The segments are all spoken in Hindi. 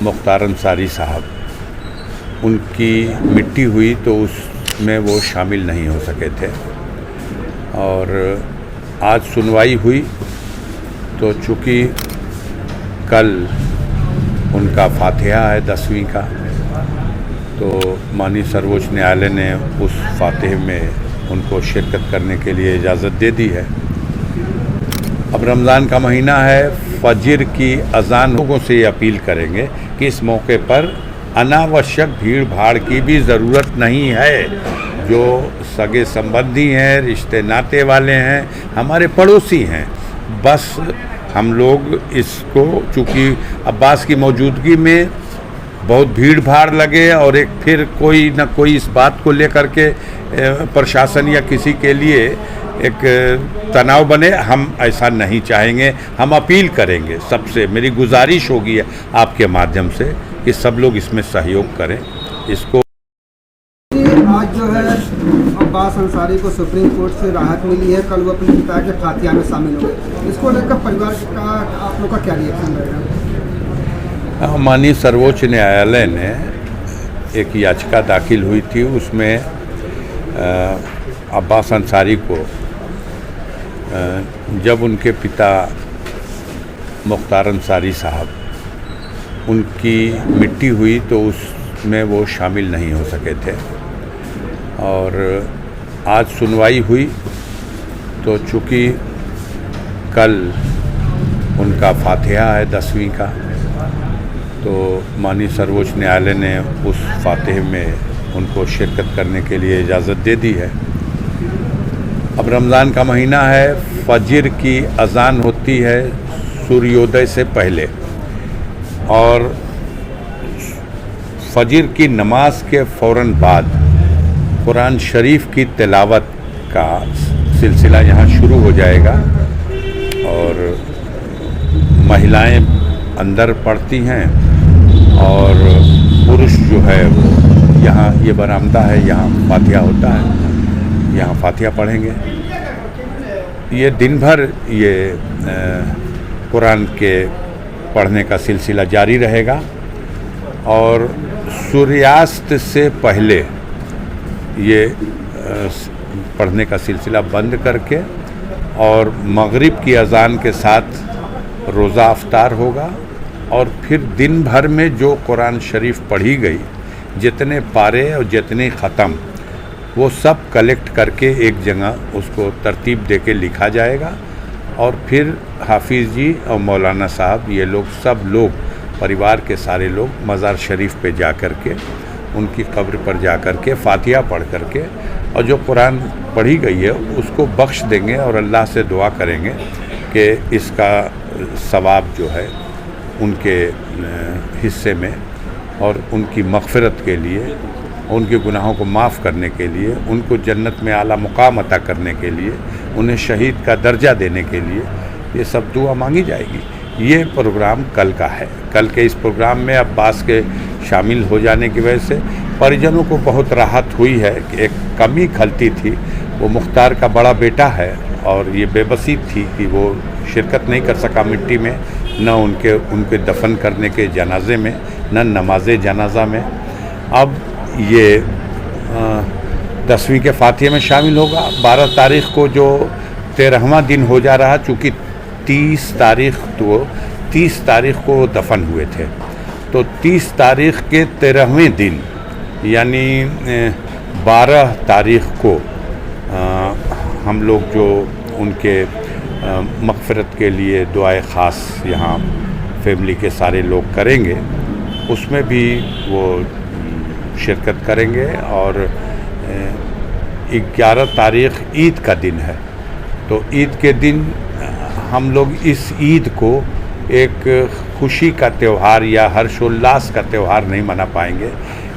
मुख्तार अंसारी साहब उनकी मिट्टी हुई तो उसमें वो शामिल नहीं हो सके थे और आज सुनवाई हुई तो चूँकि कल उनका फातिहा है 10वीं का तो माननीय सर्वोच्च न्यायालय ने उस फातिहे में उनको शिरकत करने के लिए इजाज़त दे दी है। अब रमज़ान का महीना है, फजर की अज़ान लोगों से ये अपील करेंगे कि इस मौके पर अनावश्यक भीड़ भाड़ की भी ज़रूरत नहीं है। जो सगे संबंधी हैं, रिश्ते नाते वाले हैं, हमारे पड़ोसी हैं, बस हम लोग इसको चूँकि अब्बास की मौजूदगी में बहुत भीड़ भाड़ लगे और एक फिर कोई ना कोई इस बात को लेकर के प्रशासन या किसी के लिए एक तनाव बने, हम ऐसा नहीं चाहेंगे। हम अपील करेंगे, सबसे मेरी गुजारिश होगी आपके माध्यम से कि सब लोग इसमें सहयोग करें। इसको आज जो है अब्बास अंसारी को सुप्रीम कोर्ट से राहत मिली है, कल वो अपने पिता के फातिहा में शामिल हो गए। इसको लेकर परिवार का आप लोग का क्या रिएक्शन रहेगा? माननीय सर्वोच्च न्यायालय ने एक याचिका दाखिल हुई थी, उसमें अब्बास अंसारी को जब उनके पिता मुख्तार अंसारी साहब उनकी मिट्टी हुई तो उसमें वो शामिल नहीं हो सके थे और आज सुनवाई हुई तो चूँकि कल उनका फातिहा है 10वीं का तो माननीय सर्वोच्च न्यायालय ने उस फातिहे में उनको शिरकत करने के लिए इजाज़त दे दी है। अब रमज़ान का महीना है, फजर की अज़ान होती है सूर्योदय से पहले और फजर की नमाज के फ़ौरन बाद कुरान शरीफ की तिलावत का सिलसिला यहाँ शुरू हो जाएगा और महिलाएं अंदर पढ़ती हैं और पुरुष जो है वो यहाँ, ये बरामदा है, यहाँ फातिहा होता है, यहाँ फातिहा पढ़ेंगे। ये दिन भर ये कुरान के पढ़ने का सिलसिला जारी रहेगा और सूर्यास्त से पहले ये पढ़ने का सिलसिला बंद करके और मगरिब की अज़ान के साथ रोज़ा अफ्तार होगा और फिर दिन भर में जो कुरान शरीफ पढ़ी गई, जितने पारे और जितने ख़त्म, वो सब कलेक्ट करके एक जगह उसको तरतीब दे के लिखा जाएगा और फिर हाफिज़ जी और मौलाना साहब, ये लोग सब लोग, परिवार के सारे लोग मज़ार शरीफ पे जा कर के, उनकी कब्र पर जा कर के फातिहा पढ़ कर के और जो कुरान पढ़ी गई है उसको बख्श देंगे और अल्लाह से दुआ करेंगे कि इसका सवाब जो है उनके हिस्से में और उनकी मग़फ़िरत के लिए, उनके गुनाहों को माफ़ करने के लिए, उनको जन्नत में आला मुकाम अता करने के लिए, उन्हें शहीद का दर्जा देने के लिए ये सब दुआ मांगी जाएगी। ये प्रोग्राम कल का है। कल के इस प्रोग्राम में अब्बास के शामिल हो जाने की वजह से परिजनों को बहुत राहत हुई है कि एक कमी खलती थी। वो मुख्तार का बड़ा बेटा है और ये बेबसी थी कि वो शिरकत नहीं कर सका मिट्टी में, न उनके दफन करने के जनाजे में, न नमाज जनाजा में। अब ये 10वीं के फातिहे में शामिल होगा। 12 तारीख़ को जो 13वां दिन हो जा रहा, चूँकि 30 तारीख़ को दफन हुए थे तो 30 तारीख़ के 13वें दिन यानी 12 तारीख़ को हम लोग जो उनके मग़फ़िरत के लिए दुआए ख़ास यहाँ फैमिली के सारे लोग करेंगे, उसमें भी वो शिरकत करेंगे। और 11 तारीख़ ईद का दिन है तो ईद के दिन हम लोग इस ईद को एक खुशी का त्यौहार या हर्षोल्लास का त्यौहार नहीं मना पाएंगे।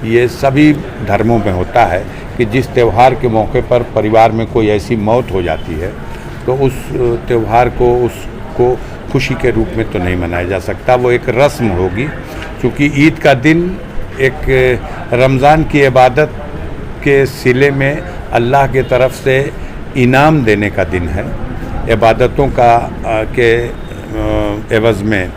ये सभी धर्मों में होता है कि जिस त्यौहार के मौके पर परिवार में कोई ऐसी मौत हो जाती है तो उस त्यौहार को, उसको खुशी के रूप में तो नहीं मनाया जा सकता, वो एक रस्म होगी। क्योंकि ईद का दिन एक रमज़ान की इबादत के सिले में अल्लाह के तरफ से इनाम देने का दिन है। इबादतों का के एवज़ में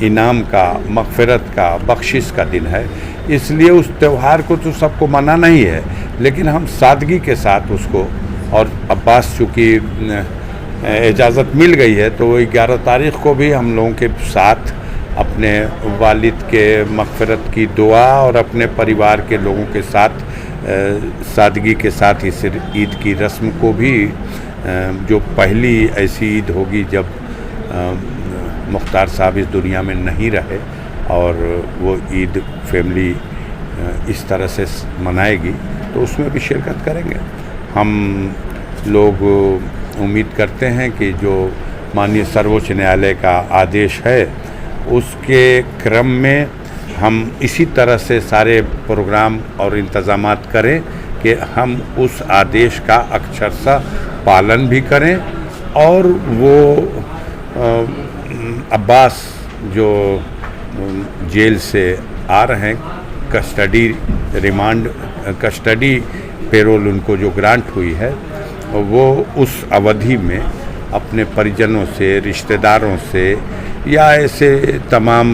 इनाम का, मग़फ़िरत का, बख्शिश का दिन है। इसलिए उस त्यौहार को तो सबको मनाना ही है, लेकिन हम सादगी के साथ उसको, और अब्बास चूँकि इजाज़त मिल गई है तो वो 11 तारीख़ को भी हम लोगों के साथ अपने वालिद के मग़फ़िरत की दुआ और अपने परिवार के लोगों के साथ सादगी के साथ इस ईद की रस्म को भी, जो पहली ऐसी ईद होगी जब मुख्तार साहब इस दुनिया में नहीं रहे, और वो ईद फैमिली इस तरह से मनाएगी, तो उसमें भी शिरकत करेंगे। हम लोग उम्मीद करते हैं कि जो माननीय सर्वोच्च न्यायालय का आदेश है उसके क्रम में हम इसी तरह से सारे प्रोग्राम और इंतज़ामात करें कि हम उस आदेश का अक्षरशः पालन भी करें, और वो अब्बास जो जेल से आ रहे हैं, कस्टडी पेरोल उनको जो ग्रांट हुई है, वो उस अवधि में अपने परिजनों से, रिश्तेदारों से, या ऐसे तमाम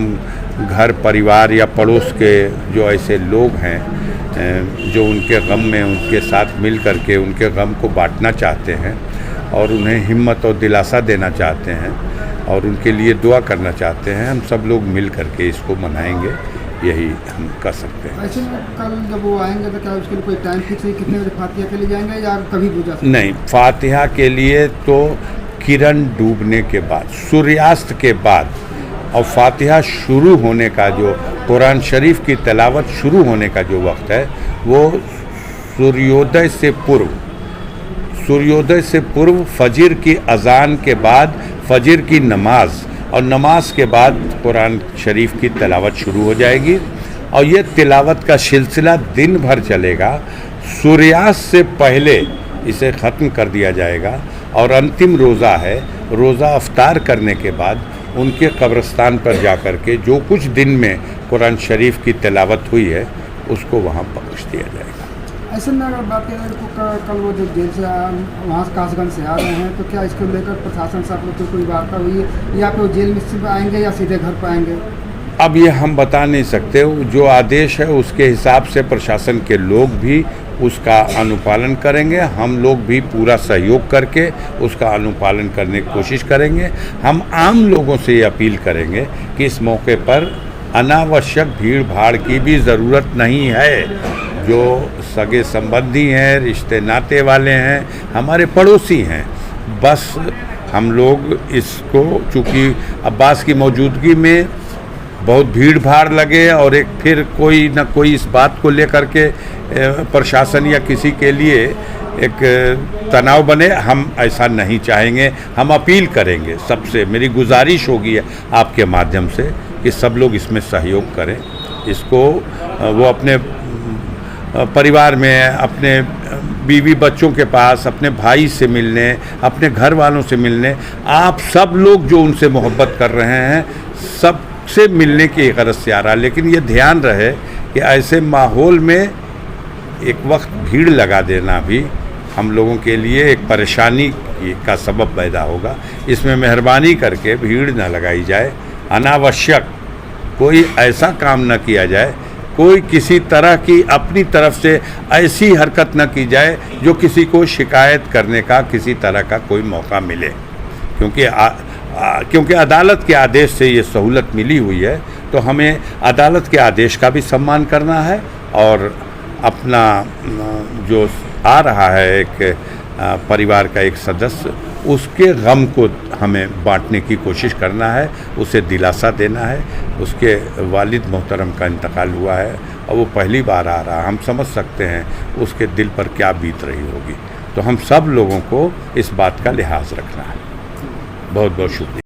घर परिवार या पड़ोस के जो ऐसे लोग हैं जो उनके गम में उनके साथ मिल कर के उनके गम को बांटना चाहते हैं और उन्हें हिम्मत और दिलासा देना चाहते हैं और उनके लिए दुआ करना चाहते हैं, हम सब लोग मिल कर के इसको मनाएंगे, यही हम कर सकते हैं। ऐसे में कल जब वो आएंगे तो क्या उसके लिए कोई टाइम फिक्स है, कितने बजे फातिहा के लिए जाएंगे या कभी भी जा सकते हैं? नहीं, फातिहा के लिए तो किरण डूबने के बाद, सूर्यास्त के बाद, और फातिहा शुरू होने का जो कुरान शरीफ की तिलावत शुरू होने का जो वक्त है वो सूर्योदय से पूर्व फजर की अजान के बाद फजर की नमाज और नमाज के बाद कुरान शरीफ की तिलावत शुरू हो जाएगी, और ये तिलावत का सिलसिला दिन भर चलेगा। सूर्यास्त से पहले इसे ख़त्म कर दिया जाएगा, और अंतिम रोज़ा है, रोज़ा अफ्तार करने के बाद उनके कब्रिस्तान पर जाकर के जो कुछ दिन में कुरान शरीफ की तिलावत हुई है उसको वहाँ बख्श दिया जाएगा। ऐसे में अगर बात करें तो कल वो जो जेल से वहाँ से कासगंज से आ रहे हैं, तो क्या इसको लेकर प्रशासन से आप लोग की कोई वार्ता हुई है, या फिर वो जेल में सिर्फ आएंगे या सीधे घर पर आएंगे? अब ये हम बता नहीं सकते, जो आदेश है उसके हिसाब से प्रशासन के लोग भी उसका अनुपालन करेंगे, हम लोग भी पूरा सहयोग करके उसका अनुपालन करने की कोशिश करेंगे। हम आम लोगों से ये अपील करेंगे कि इस मौके पर अनावश्यक भीड़ भाड़ की भी ज़रूरत नहीं है। जो सगे संबंधी हैं, रिश्ते नाते वाले हैं, हमारे पड़ोसी हैं, बस हम लोग इसको, चूँकि अब्बास की मौजूदगी में बहुत भीड़ भाड़ लगे और एक फिर कोई ना कोई इस बात को लेकर के प्रशासन या किसी के लिए एक तनाव बने, हम ऐसा नहीं चाहेंगे। हम अपील करेंगे सबसे, मेरी गुजारिश होगी आपके माध्यम से कि सब लोग इसमें सहयोग करें। इसको वो अपने परिवार में, अपने बीवी बच्चों के पास, अपने भाई से मिलने, अपने घर वालों से मिलने, आप सब लोग जो उनसे मोहब्बत कर रहे हैं सब से मिलने की गरज से आ रहा है। लेकिन ये ध्यान रहे कि ऐसे माहौल में एक वक्त भीड़ लगा देना भी हम लोगों के लिए एक परेशानी का सबब पैदा होगा। इसमें मेहरबानी करके भीड़ न लगाई जाए, अनावश्यक कोई ऐसा काम न किया जाए, कोई किसी तरह की अपनी तरफ से ऐसी हरकत न की जाए जो किसी को शिकायत करने का किसी तरह का कोई मौका मिले, क्योंकि अदालत के आदेश से ये सहूलत मिली हुई है, तो हमें अदालत के आदेश का भी सम्मान करना है और अपना जो आ रहा है एक परिवार का एक सदस्य, उसके गम को हमें बांटने की कोशिश करना है, उसे दिलासा देना है। उसके वालिद मोहतरम का इंतकाल हुआ है और वो पहली बार आ रहा, हम समझ सकते हैं उसके दिल पर क्या बीत रही होगी। तो हम सब लोगों को इस बात का लिहाज रखना है। बहुत बहुत शुक्रिया।